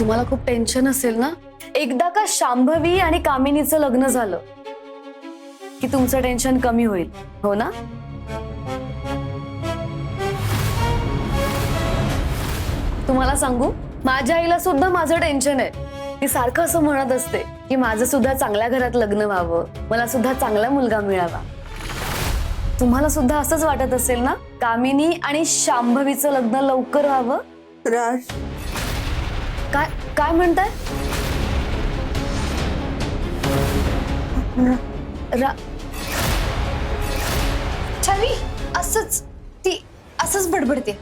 तुम्हाला खूप टेन्शन असेल ना? एकदा का शांभवी आणि कामिनीचं लग्न झालं की तुमचं टेन्शन कमी होईल, हो ना? तुम्हाला सांगू, माझ्या आईला सुद्धा माझं टेन्शन आहे. ती सारखं असं म्हणत असते की माझं सुद्धा चांगल्या घरात लग्न व्हावं, मला सुद्धा चांगला मुलगा मिळावा. तुम्हाला सुद्धा असंच वाटत असेल ना? कामिनी आणि शांभवीचं लग्न लवकर व्हावं. राज, काय काय म्हणताय? छवी असंच ती असंच बडबडते.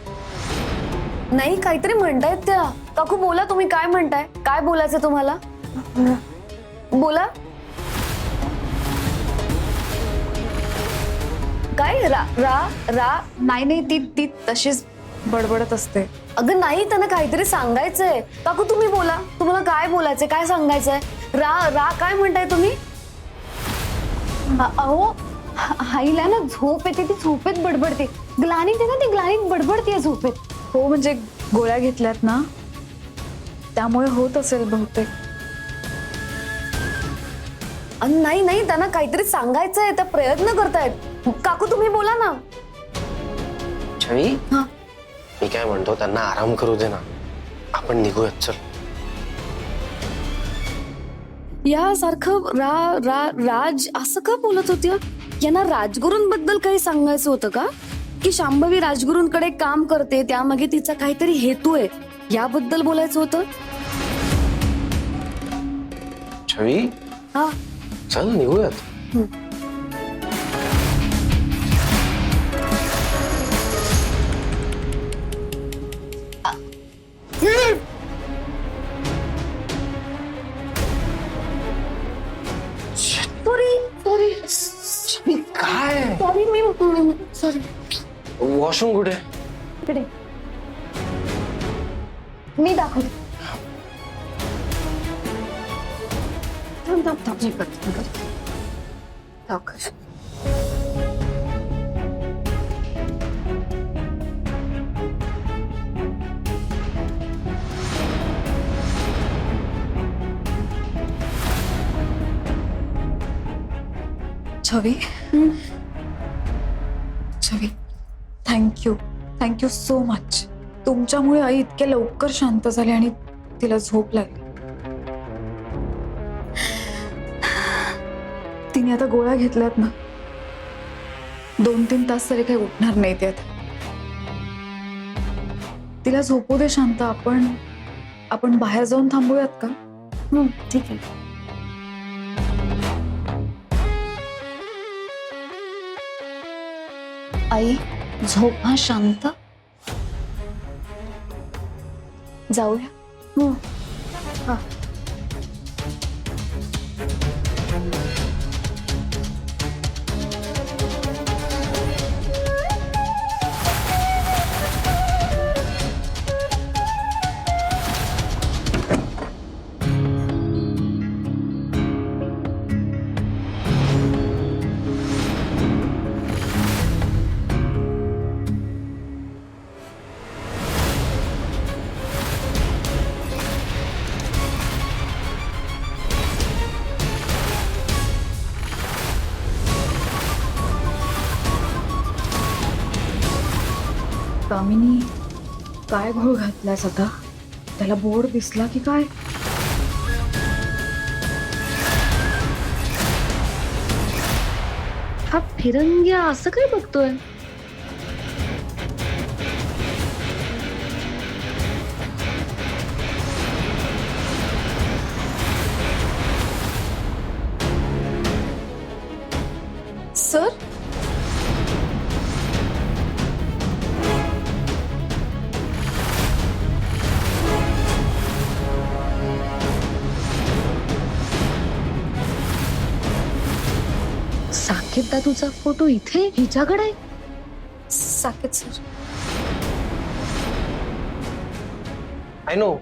नाही, काहीतरी म्हणतायत त्या. काकू बोला, तुम्ही काय म्हणताय? काय बोलायचं तुम्हाला? बोला. काय रा रा रा नाही नाही ती ती तशीच बडबडत असते. अगं नाही, त्यांना काहीतरी सांगायचंय. काकू तुम्ही बोला, तुम्हाला काय बोलायचंय, काय सांगायचंय? रा रा काय म्हणताय तुम्ही? अहो आईला ना झोप येते, ती झोपेत बडबडते. ग्लानीत आहे ना, ती ग्लानीत बडबडते झोपेत. हो म्हणजे गोळ्या घेतल्यात ना, त्यामुळे होत असेल बहुतेक. नाही नाही, त्यांना काहीतरी सांगायचंय, त्या प्रयत्न करतायत. काकू तुम्ही बोला ना. छवी, हा. मी काय म्हणतो, त्यांना आराम करू दे ना, आपण निघूयात. चल. या सारखं रा रा राज असं का बोलत होत्या? यांना राजगुरूंबद्दल काही सांगायचं होतं का? की शांभवी राजगुरूंकडे काम करते, त्यामागे तिचा काहीतरी हेतू आहे, याबद्दल बोलायचं होतं? छवी, हा. चल निघूयात. सॉरी काय सॉरी मी सॉरी. वॉशरूम कुठे? इकडे मी दाखवते. थांब थांब थांब मी करते. दाखव. छवी, छवी, थँक्यू सो मच. तुमच्यामुळे आई इतक्या लवकर शांत झाली आणि तिला झोप लागली. तिने आता गोळ्या घेतल्यात ना, 2-3 तास तरी काही उठणार नाही ते आता. तिला झोपू दे शांत. आपण बाहेर जाऊन थांबूयात का? ठीक आहे. आई झोप हा शांत. जाऊया. कामिनी, काय घोळ घातलास आता? त्याला बोर्ड दिसला की काय? हा फिरंग्या असं काय बघतोय? सर, साकेत दादूचा फोटो इथे हिच्याकडे आहे? साकेत सर. आय नो,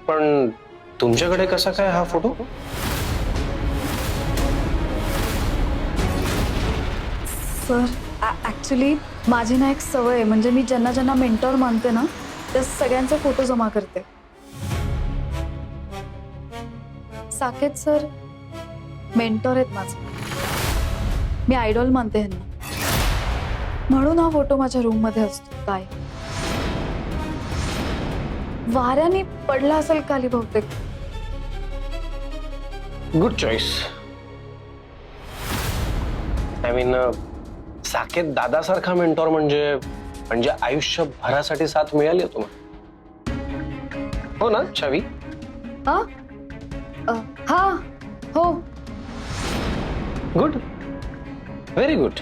पण तुमच्याकडे कसा काय हा फोटो? सर ऍक्च्युली माझी ना एक सवय आहे, म्हणजे मी ज्यांना ज्यांना मेंटॉर मानते ना त्या सगळ्यांचे फोटो जमा करते. साकेत सर मेंटॉर आहेत माझे. मी आयडॉल मानते ह्यांना, म्हणून हा फोटो माझ्या रूम मध्ये असतो काय. वाऱ्याने पडला असेल खाली बहुतेक. Good choice. I mean Saket दादासारखा मेंटॉर म्हणजे आयुष्यभरासाठी साथ मिळाली आहे तुम्हाला. हो ना छवी? हा हा हो. Good, very good.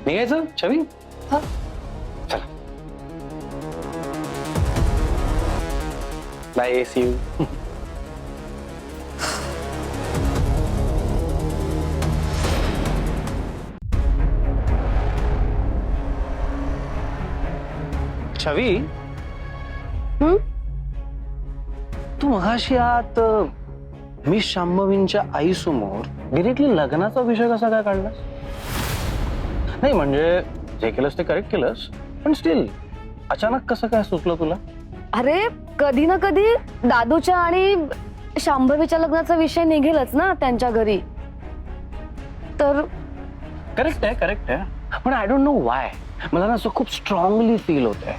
निघायचं छवी? हा. चला बाय. See you. छवी, तू मगाशी आत मी शांभवींच्या आई समोर डिरेक्टली लग्नाचा विषय कसा काय काढलास? नाही म्हणजे जे केलंस ते करेक्ट केलंस, पण स्टील अचानक कसं काय सुचलं तुला? अरे कधी ना कधी दादूच्या आणि शांभवीच्या लग्नाचा विषय निघेलच ना त्यांच्या घरी. तर करेक्ट आहे पण आय डोंट नो वाय मला ना असं खूप स्ट्रॉंगली फील होत आहे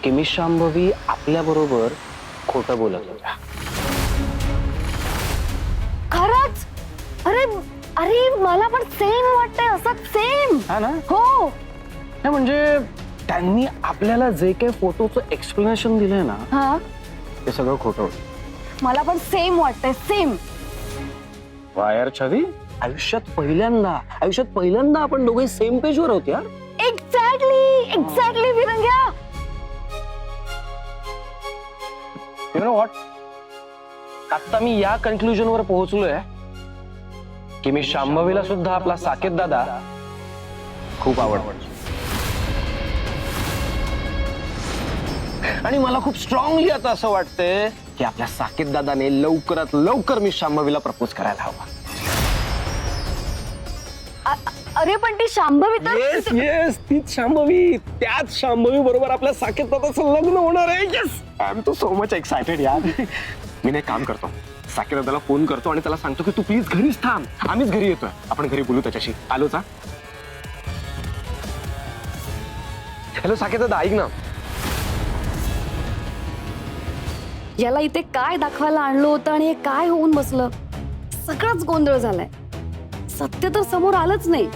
की मी शांभवी आपल्या बरोबर खोटं बोलत होत्या. खरंच? अरे अरे मला पण सेम वाटतंय, असं सेम. हा ना? हो. नाही म्हणजे त्यांनी आपल्याला जे काही फोटोचं एक्सप्लेनेशन दिलंय ना हा ते सगळं खोटं होतं. मला पण सेम वाटतंय, सेम. वायर छवी, आयुष्यात पहिल्यांदा आपण दोघे सेम पेजवर आहोत यार. एक्झॅक्टली विरंग्या. यु नो व्हॉट, आता मी या कन्क्लुजन वर पोहोचलोय की मी शांभवीला सुद्धा आपला साकेत दादा खूप आवडतो. आणि मला खूप स्ट्रॉंगली आता असं वाटतंय की आपल्या साकेत दादाने लवकरात लवकर मी शांभवीला प्रपोज करायला हवा. अरे पण ती शांभवी तर येस तीच शांभवी, त्याच शांभवी बरोबर आपल्या साकेत दादाचं लग्न होणार आहे. Yes, I am so much excited यार. मी एक काम करतो, साकेत दादाला फोन करतो आणि त्याला सांगतो की तू प्लीज घरीच थांब, आम्हीच घरी येतोय, आपण घरी बोलू त्याच्याशी. आलोच. हॅलो साकेत दादा, ऐक ना. याला इथे काय दाखवायला आणलं होतं आणि हे काय होऊन बसलं, सगळाच गोंधळ झालाय. सत्य तर समोर आलंच नाही.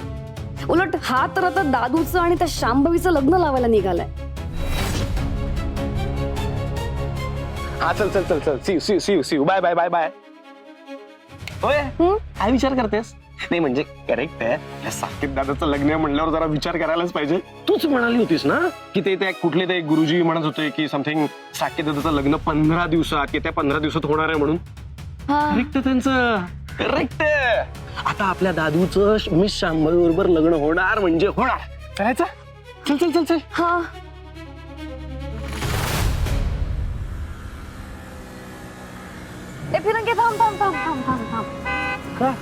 उलट हा तर आता दादूचं आणि त्या शांभवीचं लग्न लावायला निघालाय. हा चल सी यू बाय. होय, काय विचार करतेस? नाही म्हणजे करेक्ट आहे, या साकेत दादाचं लग्न म्हणल्यावर जरा विचार करायलाच पाहिजे. तूच म्हणाली होतीस ना की ते कुठले ते गुरुजी म्हणत होते की समथिंग साकेत दादाचं लग्न 15 दिवसात की त्या 15 दिवसात होणार आहे म्हणून. करेक्ट त्यांचं, करेक्ट. आता आपल्या दादूचं मिस शांभवी बरोबर लग्न होणार म्हणजे होणार. करायचं? चल. हा ए फिरंगे, थांब. का?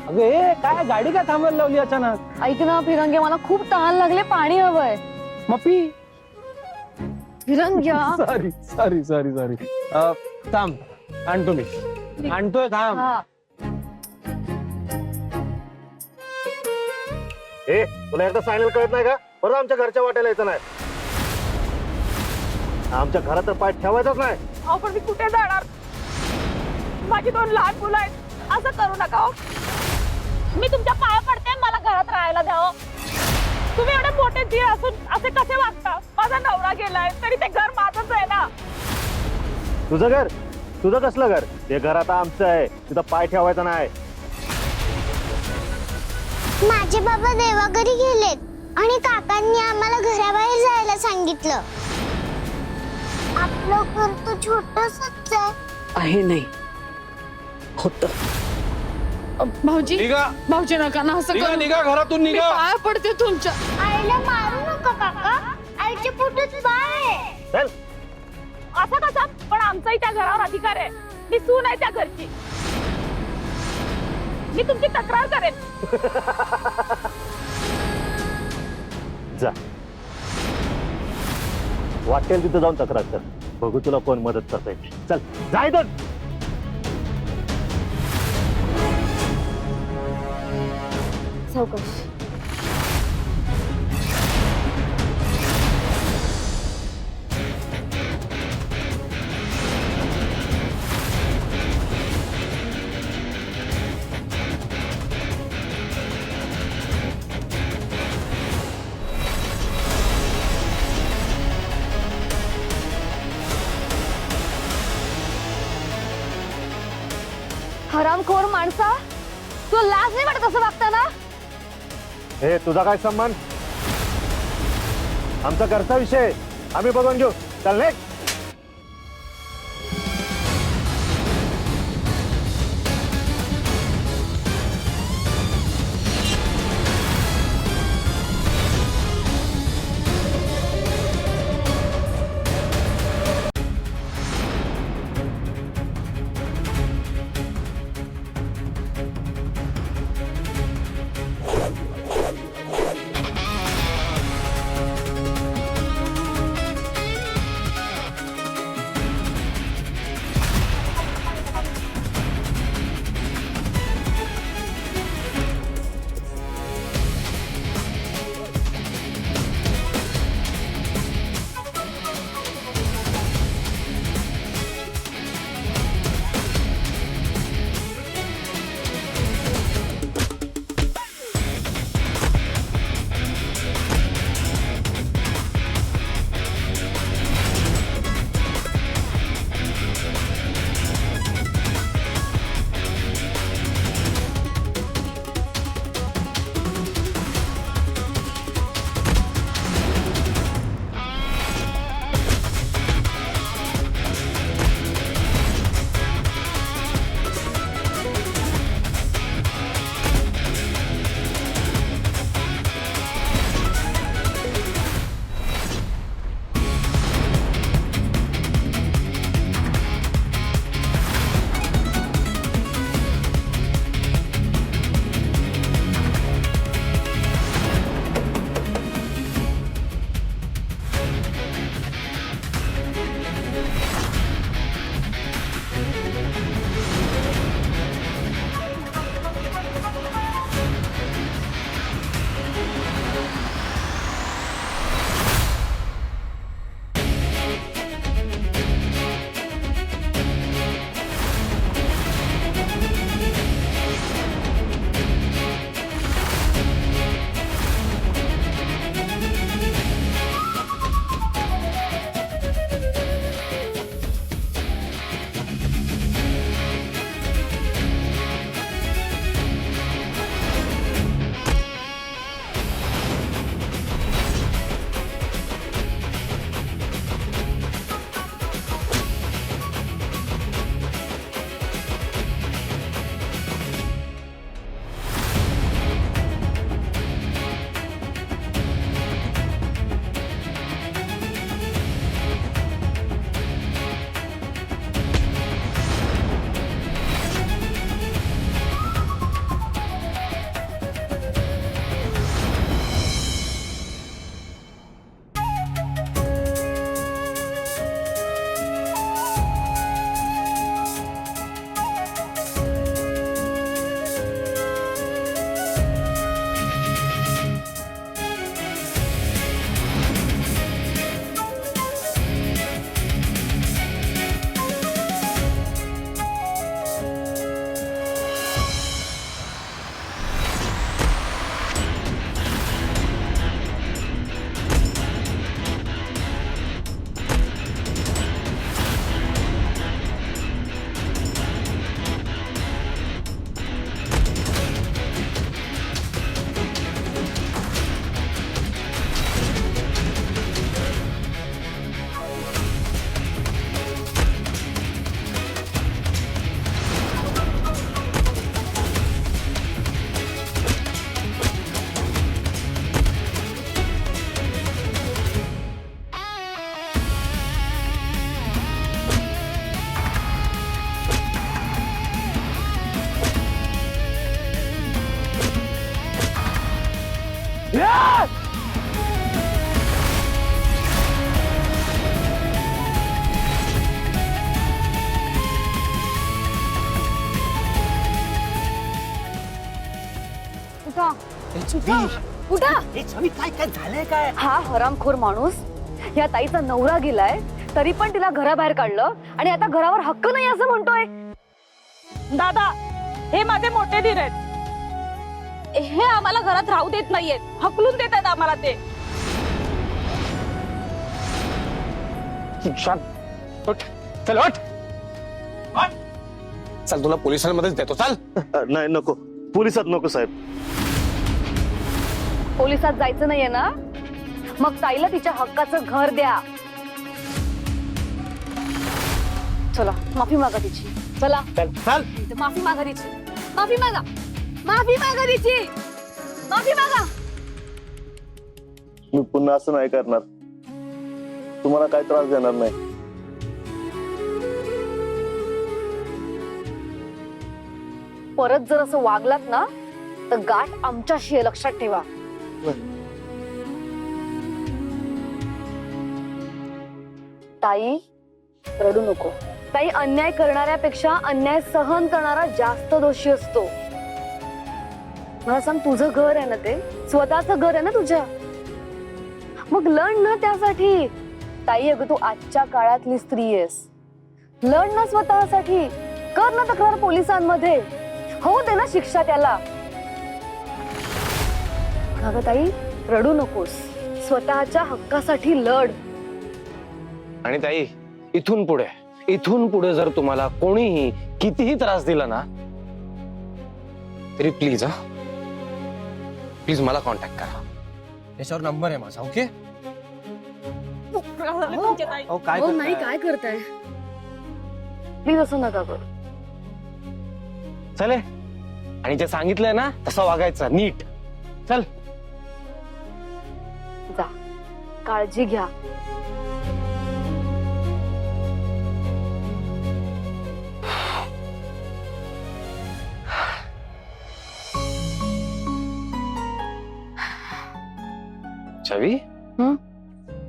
अगे काय गाडी काय थांबायला लावली अचानक? ऐक ना फिरंगे, मला खूप तहान लागले, पाणी हवंय. मपी फिरंग्या. सॉरी. थांब, आणतो मी. आणतोय, थांब. हा. ए तुला एकदा फायनल कळत नाही का? परत आमच्या घरच्या वाट्याला यायचं नाही. आमच्या घरात तर पाय ठेवायचाच नाही. अहो पण मी कुठे जाणार? माझी 2 लहान मुलं आहेत, असं करू नका हो. मी तुमच्या पाया पडते, मला घरात राहायला द्या. तुम्ही एवढे मोठे जीव असून असे कसे वागता? माझा नवरा गेलाय तरी ते घर माझंच आहे ना. तुझं घर? तुझं कसलं घर? ते घर आता आमचं आहे, तिथं पाय ठेवायचा नाही. माझे बाबा देवाघरी गेलेत आणि काकांनी आम्हाला घराबाहेर जायला सांगितलं. आपलं घर तर छोटंसंच आहे. नाही होत. भाऊजी, भाऊजी नका ना असं करू. निघा घरातून, मी पाया पडते तुमच्या. आईला मारू नका काका, आईच्या पोटात बाळ आहे. चल. असं कसं? पण आमचाही त्या घरावर अधिकार आहे. मी सून आहे त्या घरची. मी तुमची तक्रार करेन. जा, वाटेल तिथं जाऊन तक्रार कर. बघू तुला कोण मदत करतंय. चल जाय तर. सावकाश. हरामखोर माणसा, तू लाज नाही वाटत असं वागताना? हे तुझा काय संबंध? आमचा घरचा विषय आहे. आम्ही बघून घेऊ. चल नेक्स्ट. उठा. काय काय झालंय काय? हा हरामखोर माणूस या ताईचा नवरा गेलाय तरी पण तिला घराबाहेर काढलं आणि आता घरावर हक्क नाही असं म्हणतोय. दादा, हे माझे मोठे धीर आहेत. हे आम्हाला घरात राहू देत नाहीयेत, हकलून देत आहेत आम्हाला ते. चल उठ. चल तुला पोलिसांमध्येच देतो, चल. नाही नको, पोलिसात नको साहेब. पोलिसात जायचं नाहीये ना, मग ताईला तिच्या हक्काचं घर द्या. चला माफी मागा तिची. चला चल चल. माफी मागा तिची. माफी मागा. माफी मागा तिची. माफी मागा. मी पुन्हा असं नाही करणार, तुम्हाला काय त्रास देणार नाही. परत जर असं वागलात ना तर गाठ आमच्याशी आहे, लक्षात ठेवा. ताई रडू नको. ताई, अन्याय करणाऱ्यापेक्षा अन्याय सहन करणारा जास्त दोषी असतो. मला सांग, तुझं घर आहे ना, ते स्वतःचं घर आहे ना तुझ्या, मग लढ ना त्यासाठी. ताई अगं, तू आजच्या काळातली स्त्री आहेस, लढ ना स्वतःसाठी. कर ना तक्रार पोलिसांमध्ये, होऊ दे ना शिक्षा त्याला. अगं ताई रडू नकोस, स्वतःच्या हक्कासाठी लढ. आणि ताई, इथून पुढे जर तुम्हाला कोणीही कितीही त्रास दिला ना तरी प्लीज मला कॉन्टॅक्ट करा. याच्यावर नंबर आहे माझा. ओके. काय हो नाही, काय करताय प्लीज, असं नका करू. चले. आणि जे सांगितलंय ना तसं वागायचं नीट. चल. जा, काळजी घ्या. छवी, हं?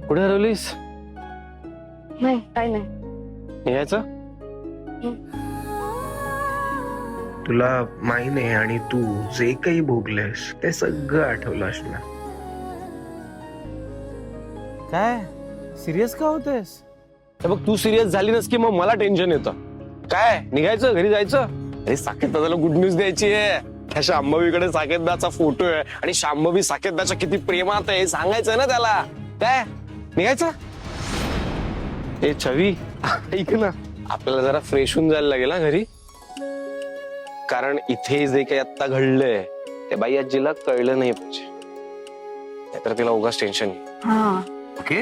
कुठे हरवलीस? नाही काय नाही. यायचं तुला माहिती आणि तू जे काही भोगलेस ते सगळं आठवलं असणार. काय सिरियस का होतेस? बघ, तू सिरियस झाली नस की मग मला टेन्शन येतं. काय निघायचं, घरी जायचं? अरे साकेत दादाला गुड न्यूज द्यायची आहे. त्या शांभवीकडे साकेतदाचा फोटो आहे आणि शांभवी साकेतदाच्या किती प्रेमात आहे सांगायचं ना त्याला. काय निघायचं? ए छवी, ऐक ना, आपल्याला जरा फ्रेश होऊन जायला लागेल ना घरी. कारण इथे जे काही आता घडलंय ते बाई आजीला कळलं नाही पाहिजे, नाहीतर तिला उगाच टेन्शन येईल. हा ओके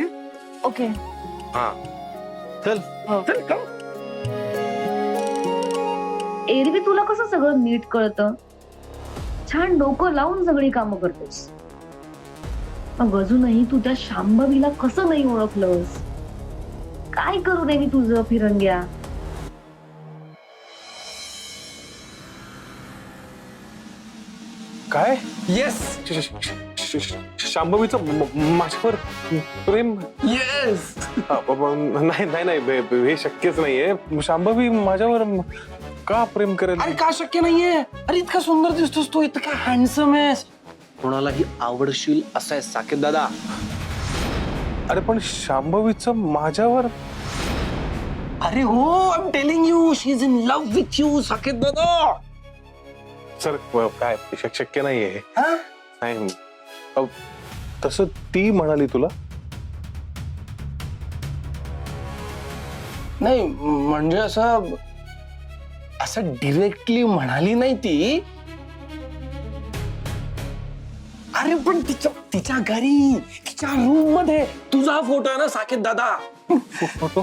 ओके. हा चल. चल come. एरवी तुला कसं सगळं नीट कळतं, छान डोकं लावून सगळी कामं करतोस. मग अजूनही तू त्या शांभवीला कसं नाही ओळखलंस? काय करू दे मी तुझं फिरंग्या? काय? येस, शांभवीचं माझ्यावर प्रेम. येस. नाही हे शक्यच नाहीये. शांभवी माझ्यावर का प्रेम करेल? अरे का शक्य नाहीये? अरे इतका सुंदर दिसतोस तू, इतका हँडसम आहेस, कोणालाही आवडशील असा आहे साकेत दादा. अरे पण शांभवीचं माझ्यावर. अरे हो, I am telling you, she is in love with you Saket दादा. सर काय शक्य नाहीये. हा? नाही तसं ती म्हणाली तुला? नाही म्हणजे असं डिरेक्टली म्हणाली नाही ती. अरे पण तिच्या घरी, तिच्या रूम मध्ये तुझा फोटो आहे ना साकेत दादा. फोटो?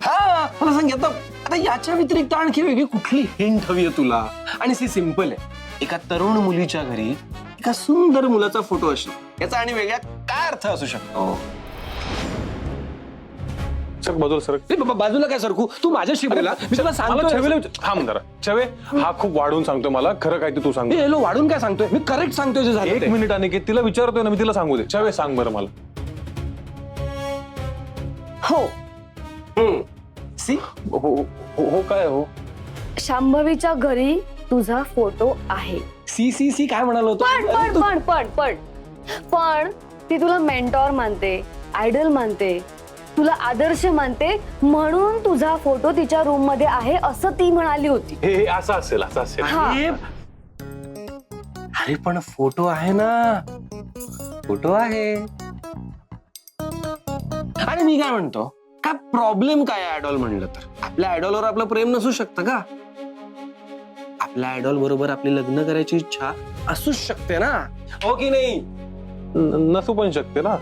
हा, मला सांग आता याच्या व्यतिरिक्त आणखी वेगळी कुठली हिंट हवी आहे तुला? आणि ती सिंपल आहे. एका तरुण मुलीच्या घरी एका सुंदर मुलाचा फोटो असतो, याचा आणि वेगळा काय अर्थ असू शकतो? सर बाजूला सर. बाजूला काय सरकू? तू माझ्याशी बोला, मी तुला सांगतो. थांब जरा. छवे, हा खूप वाढून सांगतोय मला. खरं काय ते तू सांग. हेलो, वाढून काय सांगतोय? मी करेक्ट सांगतोय जे झालं. एक मिनिट आणि तिला विचारतोय ना मी, तिला सांगू दे. छवे सांग बरं मला. हो. सी हो काय हो? शांभवीच्या घरी तुझा फोटो आहे. सी सी सी काय म्हणालो होतो? पण अरे पण तू- पण पण पण पण ती तुला मेंटॉर मानते, आयडल मानते, तुला आदर्श मानते, म्हणून तुझा फोटो तिच्या रूम मध्ये आहे असं ती म्हणाली होती. हे असं असेल असं असेल. हा. अरे पण फोटो आहे ना, फोटो आहे. आणि मी काय म्हणतो, काय प्रॉब्लेम काय आयडॉल म्हणलं तर? आपल्या आयडॉलवर आपलं प्रेम नसू शकतं का? आपल्या आयडॉल बरोबर आपली लग्न करायची इच्छा असूच शकते ना, हो की नाही? नसू पण शकते ना.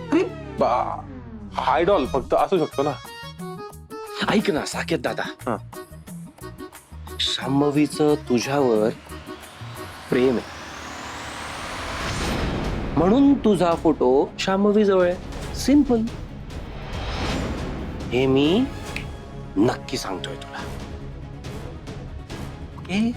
आयडॉल फक्त असू शकतो ना. ऐक ना साकेत दादा, हा. शांभवीचं तुझ्यावर प्रेम आहे म्हणून तुझा फोटो शांभवी जवळ आहे. सिंपल. हे मी नक्की सांगतोय तुला. ओके?